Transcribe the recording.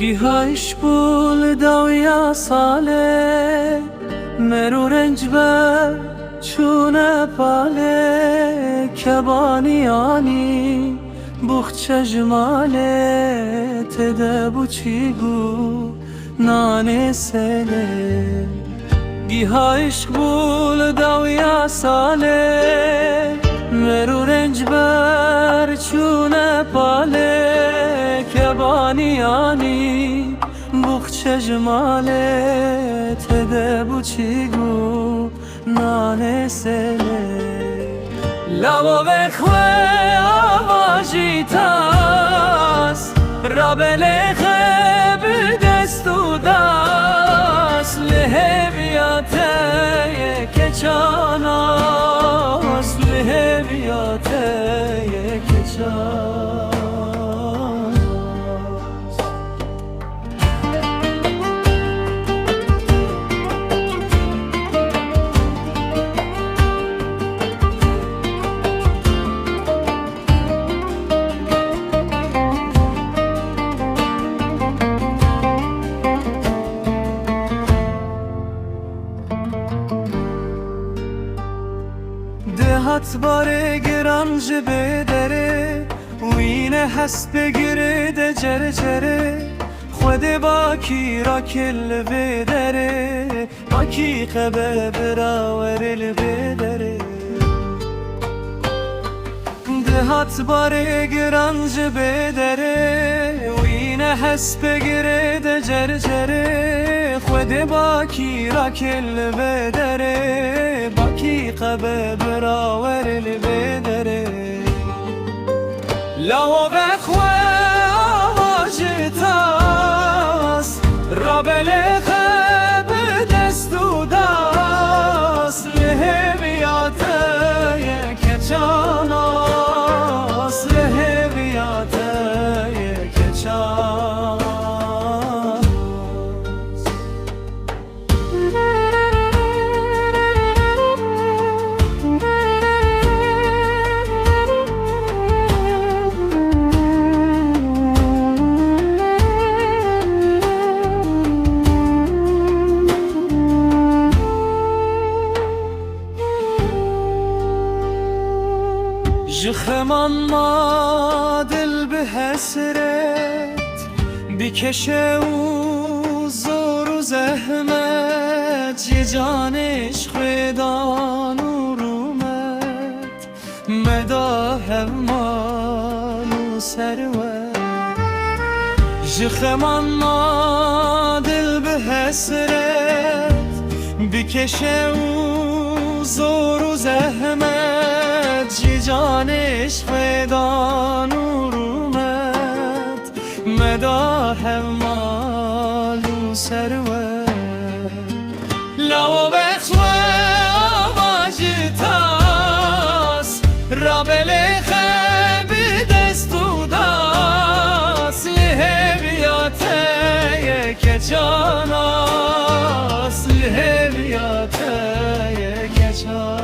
گیهایش بول داویا ساله مرو رنج بر چونه پاله کبانیانی بخ چجماله تده بوچیگو نانه سله گیهایش بول داویا ساله مرو رنج بر چونه پاله کبانیانی بخ چجماله تده بوچیگو نانه سله لوا بخواه آواجی تاس را بلخه بدست و دست له بیاته یک چاناس له بیاته یک چاناس دهات باره گرانج بدره و اینه هست بگیره ده جره جره خود باکی را کل بدره باکی خبه براورل بدره دهات باره گرانج بدره و اینه هست بگیره ده جره جره خود باکی را کل بدره باکی قبه براورل بدره لو بخواه آواج تاس را بلخه بدست و دست له بیاته یک چاناس له بیاته یک چاناس جخمان ما دل به حسرت بکشه و زور و زحمت یه جانش خدان و رومت مدا همان و سروت جخمان ما دل به حسرت بکشه و زور و زحمت یه جانش فدان و رومت مدا همال و سروت لو بخواه آواج تاس را بلخه بدست و دست له بیاته یک چاناس له بیاته یک چاناس